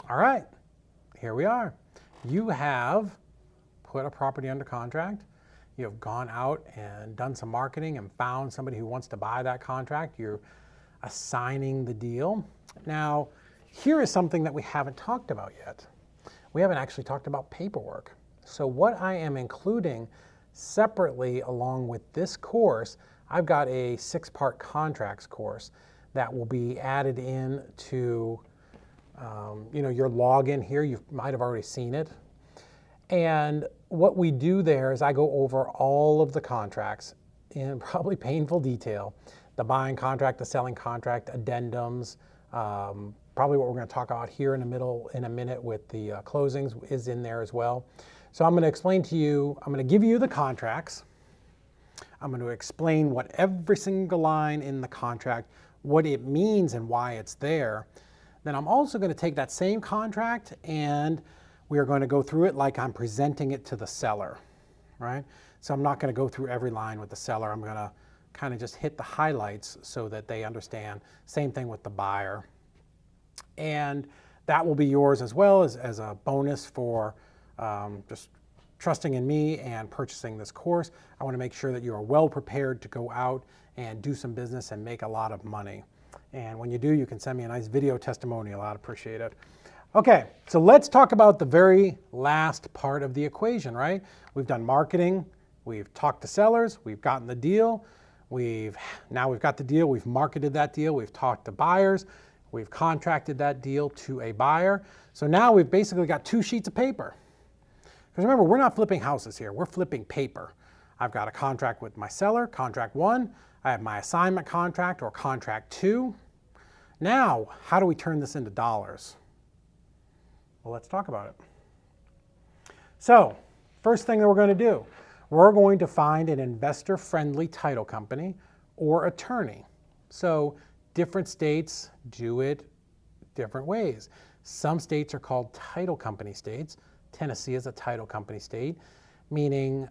All right, here we are. You have put a property under contract. You have gone out and done some marketing and found somebody who wants to buy that contract. You're assigning the deal. Now, here is something that we haven't talked about yet. We haven't actually talked about paperwork. So what I am including separately along with this course, I've got a 6-part contracts course that will be added in to your login here. You might have already seen it. And what we do there is I go over all of the contracts in probably painful detail. The buying contract, the selling contract, addendums, probably what we're going to talk about here in a minute with the closings is in there as well. So I'm going to explain to you, I'm going to give you the contracts. I'm going to explain what every single line in the contract, what it means and why it's there. Then I'm also going to take that same contract and we are going to go through it like I'm presenting it to the seller, right? So I'm not going to go through every line with the seller. I'm going to kind of just hit the highlights so that they understand. Same thing with the buyer. And that will be yours as well as a bonus for just trusting in me and purchasing this course. I want to make sure that you are well prepared to go out and do some business and make a lot of money. And when you do, you can send me a nice video testimonial. I'd appreciate it. Okay, so let's talk about the very last part of the equation, right? We've done marketing, we've talked to sellers, we've gotten the deal, now we've got the deal, we've marketed that deal, we've talked to buyers, we've contracted that deal to a buyer. So now we've basically got 2 sheets of paper. Because remember, we're not flipping houses here, we're flipping paper. I've got a contract with my seller, contract 1. I have my assignment contract or contract 2. Now, how do we turn this into dollars? Well, let's talk about it. So, first thing that we're going to do, we're going to find an investor-friendly title company or attorney. So, different states do it different ways. Some states are called title company states. Tennessee is a title company state, meaning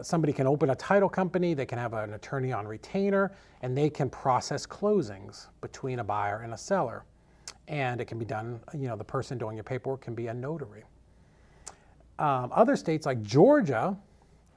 somebody can open a title company, they can have an attorney on retainer, and they can process closings between a buyer and a seller. And it can be done, the person doing your paperwork can be a notary. Other states like Georgia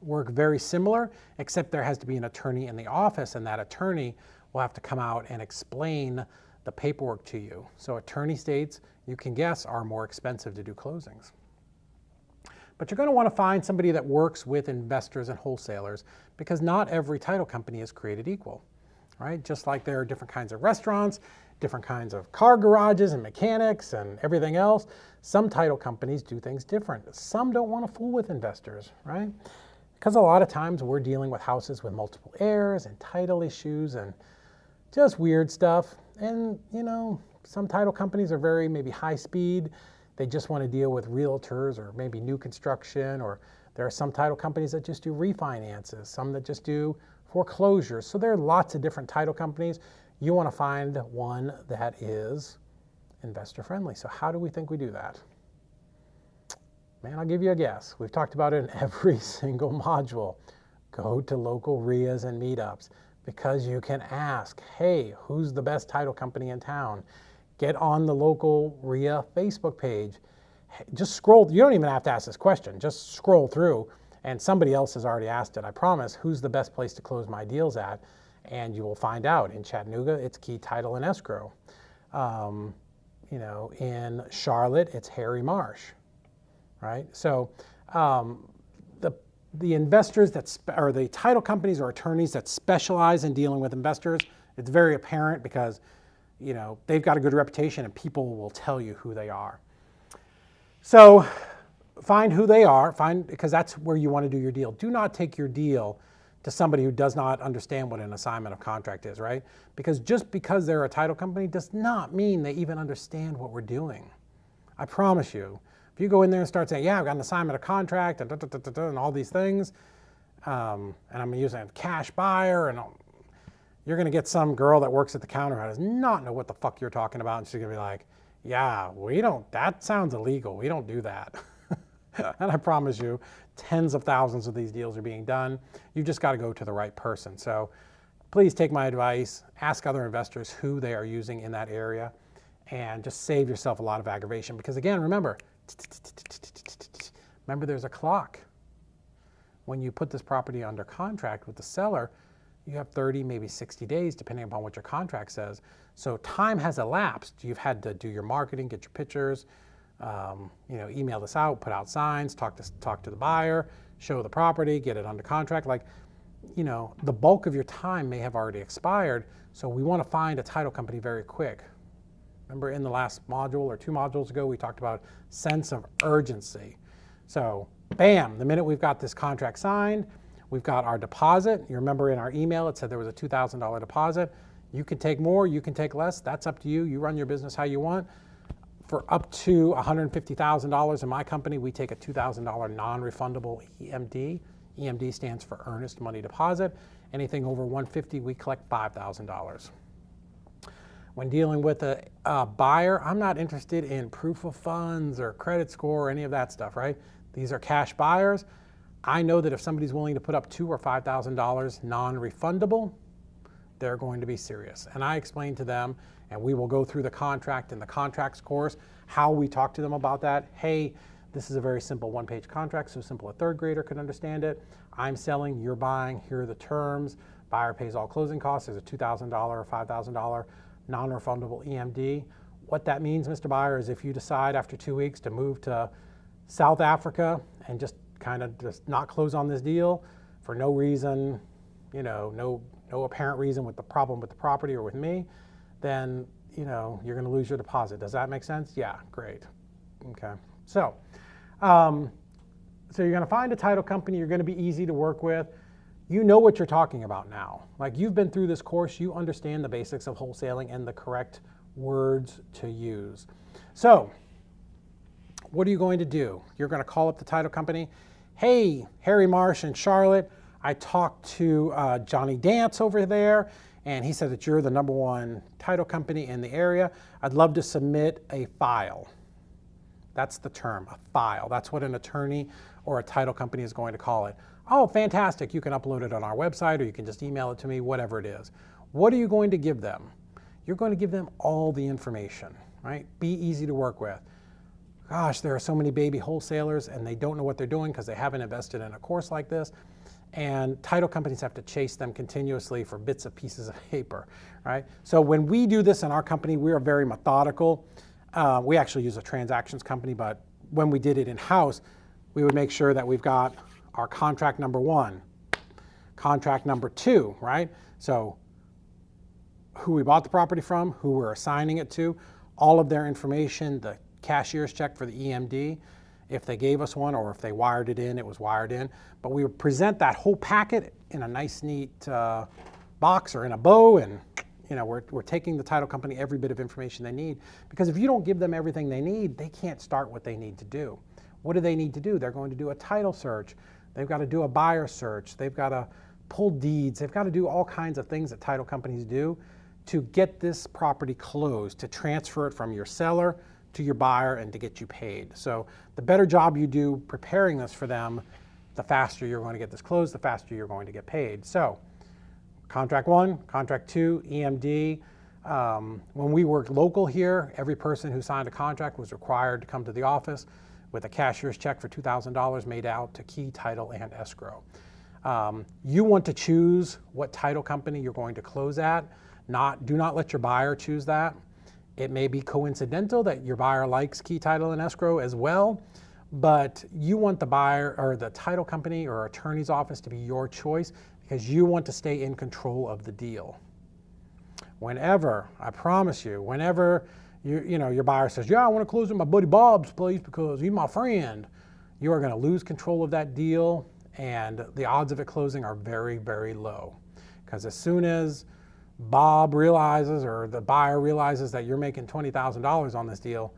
work very similar, except there has to be an attorney in the office, and that attorney will have to come out and explain the paperwork to you. So attorney states, you can guess, are more expensive to do closings. But you're going to want to find somebody that works with investors and wholesalers because not every title company is created equal, right? Just like there are different kinds of restaurants, different kinds of car garages and mechanics and everything else. Some title companies do things different. Some don't want to fool with investors, right? Because a lot of times we're dealing with houses with multiple heirs and title issues and just weird stuff. And, some title companies are very maybe high speed. They just want to deal with realtors or maybe new construction, or there are some title companies that just do refinances, some that just do foreclosures. So there are lots of different title companies. You want to find one that is investor friendly. So how do we think we do that? Man, I'll give you a guess. We've talked about it in every single module. Go to local RIAs and meetups because you can ask, hey, who's the best title company in town? Get on the local RIA Facebook page. Just scroll. You don't even have to ask this question. Just scroll through and somebody else has already asked it. I promise, who's the best place to close my deals at? And you will find out. In Chattanooga, it's Key Title and Escrow. In Charlotte, it's Harry Marsh, right? So the investors or the title companies or attorneys that specialize in dealing with investors, it's very apparent because they've got a good reputation and people will tell you who they are. So find who they are, because that's where you want to do your deal. Do not take your deal to somebody who does not understand what an assignment of contract is, right? Because just because they're a title company does not mean they even understand what we're doing. I promise you. If you go in there and start saying, yeah, I've got an assignment of contract and all these things, and I'm using a cash buyer, and you're going to get some girl that works at the counter who does not know what the fuck you're talking about, and she's going to be like, yeah, that sounds illegal. We don't do that. And I promise you, tens of thousands of these deals are being done. You've just got to go to the right person. So please take my advice, ask other investors who they are using in that area, and just save yourself a lot of aggravation. Because again, remember there's a clock. When you put this property under contract with the seller, you have 30, maybe 60 days, depending upon what your contract says. So time has elapsed. You've had to do your marketing, get your pictures, email this out, put out signs, talk to the buyer, show the property, get it under contract. Like, the bulk of your time may have already expired. So we want to find a title company very quick. Remember in the last module or 2 modules ago, we talked about sense of urgency. So bam, the minute we've got this contract signed, we've got our deposit. You remember in our email, it said there was a $2,000 deposit. You can take more, you can take less. That's up to you. You run your business how you want. For up to $150,000 in my company, we take a $2,000 non-refundable EMD. EMD stands for earnest money deposit. Anything over $150,000, we collect $5,000. When dealing with a buyer, I'm not interested in proof of funds or credit score or any of that stuff, right? These are cash buyers. I know that if somebody's willing to put up $2,000 or $5,000 non-refundable, they're going to be serious. And I explain to them, and we will go through the contract in the contracts course, how we talk to them about that. Hey, this is a very simple 1-page contract, so simple a 3rd grader could understand it. I'm selling, you're buying, here are the terms. Buyer pays all closing costs. There's a $2,000 or $5,000 non-refundable EMD. What that means, Mr. Buyer, is if you decide after 2 weeks to move to South Africa and just not close on this deal for no reason, no apparent reason with the problem with the property or with me, then, you're going to lose your deposit. Does that make sense? Yeah, great. Okay. So you're going to find a title company. You're going to be easy to work with. You know what you're talking about now. Like, you've been through this course. You understand the basics of wholesaling and the correct words to use. So what are you going to do? You're going to call up the title company. Hey, Harry Marsh in Charlotte. I talked to Johnny Dance over there, and he said that you're the #1 title company in the area. I'd love to submit a file. That's the term, a file. That's what an attorney or a title company is going to call it. Oh, fantastic. You can upload it on our website, or you can just email it to me, whatever it is. What are you going to give them? You're going to give them all the information, right? Be easy to work with. Gosh, there are so many baby wholesalers, and they don't know what they're doing because they haven't invested in a course like this. And title companies have to chase them continuously for bits of pieces of paper, right? So when we do this in our company, we are very methodical. We actually use a transactions company, but when we did it in-house, we would make sure that we've got our contract #1, contract #2, right? So who we bought the property from, who we're assigning it to, all of their information, the cashier's check for the EMD, if they gave us one, or if they wired it in, it was wired in. But we would present that whole packet in a nice, neat box or in a bow, and we're taking the title company every bit of information they need. Because if you don't give them everything they need, they can't start what they need to do. What do they need to do? They're going to do a title search. They've got to do a buyer search. They've got to pull deeds. They've got to do all kinds of things that title companies do to get this property closed, to transfer it from your seller to your buyer and to get you paid. So the better job you do preparing this for them, the faster you're going to get this closed, the faster you're going to get paid. So contract 1, contract 2, EMD. When we worked local here, every person who signed a contract was required to come to the office with a cashier's check for $2,000 made out to Key Title and Escrow. You want to choose what title company you're going to close at. Do not let your buyer choose that. It may be coincidental that your buyer likes Key Title and Escrow as well, but you want the buyer or the title company or attorney's office to be your choice because you want to stay in control of the deal. Whenever, I promise you, whenever your buyer says, yeah, I want to close with my buddy Bob's place because he's my friend, you are going to lose control of that deal, and the odds of it closing are very, very low. Because as soon as Bob realizes or the buyer realizes that you're making $20,000 on this deal,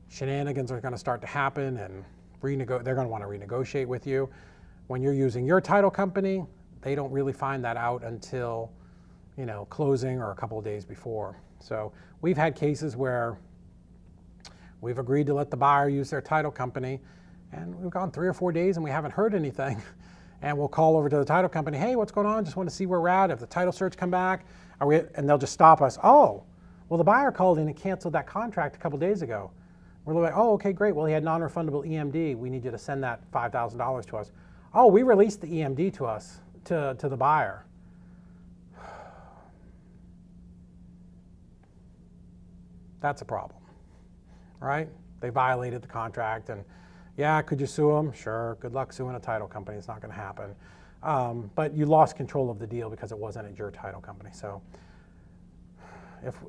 shenanigans are going to start to happen, and they're going to want to renegotiate with you. When you're using your title company, they don't really find that out until closing or a couple of days before. So we've had cases where we've agreed to let the buyer use their title company, and we've gone 3 or 4 days and we haven't heard anything. And we'll call over to the title company, hey, what's going on? Just want to see where we're at. If the title search come back, and they'll just stop us. Oh, well, Well, the buyer called in and canceled that contract a couple days ago. We're like, oh, okay, great. Well, he had non-refundable EMD. We need you to send that $5,000 to us. Oh, we released the EMD to us, to the buyer. That's a problem, right? They violated the contract, and yeah, could you sue them? Sure, good luck suing a title company. It's not going to happen. But you lost control of the deal because it wasn't at your title company. So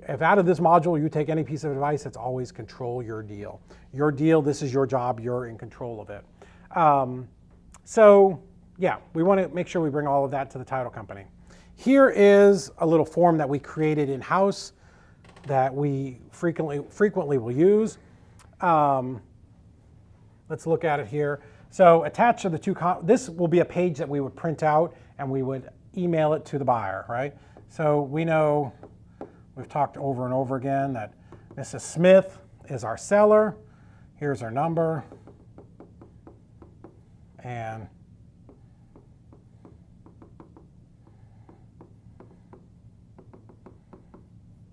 if out of this module you take any piece of advice, it's always control your deal. Your deal, this is your job, you're in control of it. So yeah, we want to make sure we bring all of that to the title company. Here is a little form that we created in-house that we frequently will use. Let's look at it here. So attached to the two, this will be a page that we would print out and we would email it to the buyer, right? So we know, we've talked over and over again that Mrs. Smith is our seller. Here's our number. And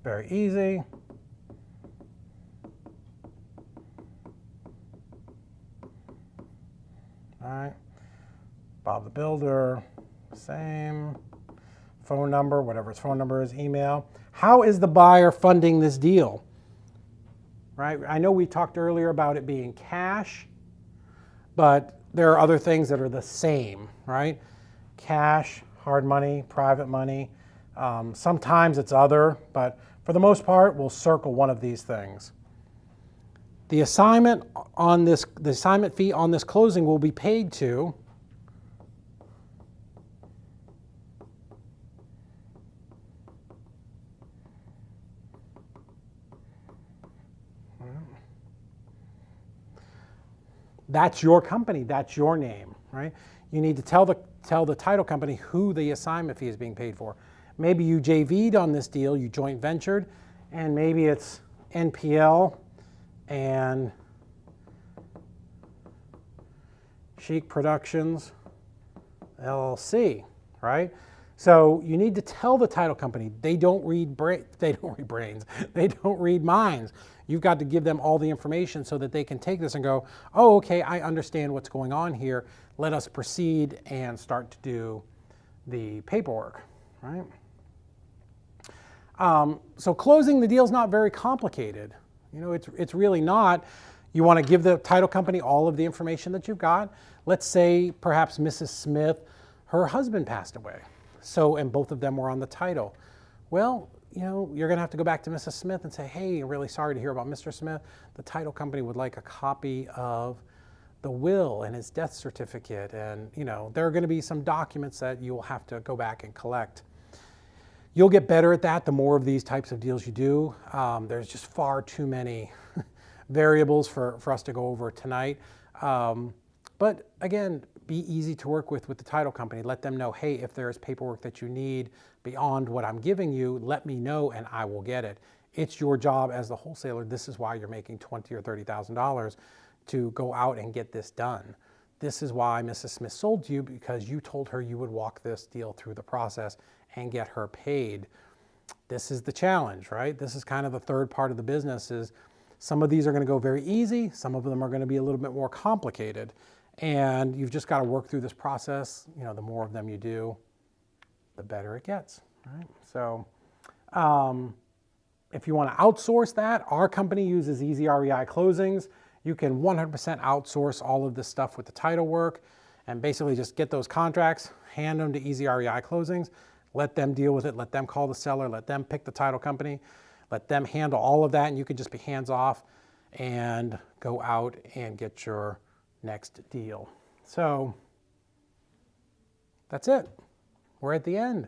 very easy. All right, Bob the Builder, same. Phone number, whatever his phone number is, email. How is the buyer funding this deal? Right, I know we talked earlier about it being cash, but there are other things that are the same, right? Cash, hard money, private money. Sometimes it's other, but for the most part, we'll circle one of these things. The assignment on this, the assignment fee on this closing will be paid to that's your company, that's your name, right? You need to tell the title company who the assignment fee is being paid for. Maybe you JV'd on this deal, you joint ventured, and maybe it's NPL and Chic Productions LLC, right? So you need to tell the title company they don't read brains, they don't read minds. You've got to give them all the information so that they can take this and go, oh, okay, I understand what's going on here. Let us proceed and start to do the paperwork, right? So closing the deal is not very complicated. You know, it's really not. You want to give the title company all of the information that you've got. Let's say perhaps Mrs. Smith, her husband passed away. So, and both of them were on the title. Well, you know, you're going to have to go back to Mrs. Smith and say, hey, I'm really sorry to hear about Mr. Smith. The title company would like a copy of the will and his death certificate. And, you know, there are going to be some documents that you'll have to go back and collect. You'll get better at that the more of these types of deals you do. There's just far too many variables for us to go over tonight. But again, be easy to work with the title company. Let them know, hey, if there's paperwork that you need beyond what I'm giving you, let me know and I will get it. It's your job as the wholesaler. This is why you're making $20,000 or $30,000 to go out and get this done. This is why Mrs. Smith sold to you, because you told her you would walk this deal through the process and get her paid. This is the challenge, right? This is kind of the third part of the business. Is some of these are going to go very easy. Some of them are going to be a little bit more complicated. And you've just got to work through this process. You know, the more of them you do, the better it gets, right? So if you want to outsource that, our company uses Easy REI Closings. You can 100% outsource all of this stuff with the title work and basically just get those contracts, hand them to Easy REI Closings, let them deal with it, let them call the seller, let them pick the title company, let them handle all of that, and you can just be hands off and go out and get your next deal. So that's it. We're at the end.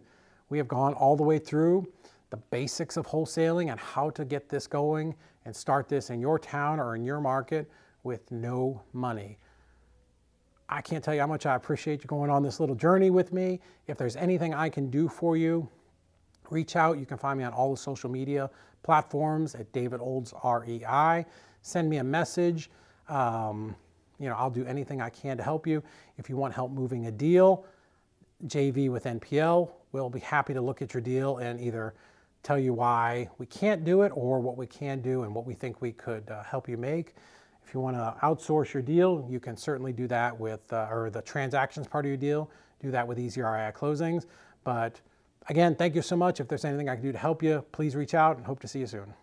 We have gone all the way through the basics of wholesaling and how to get this going and start this in your town or in your market with no money. I can't tell you how much I appreciate you going on this little journey with me. If there's anything I can do for you, reach out. You can find me on all the social media platforms at David Olds REI. Send me a message. You know, I'll do anything I can to help you. If you want help moving a deal, JV with NPL, we'll be happy to look at your deal and either tell you why we can't do it or what we can do and what we think we could help you make. If you want to outsource your deal, you can certainly do that with, or the transactions part of your deal, do that with Easy REI Closings. But again, thank you so much. If there's anything I can do to help you, please reach out and hope to see you soon.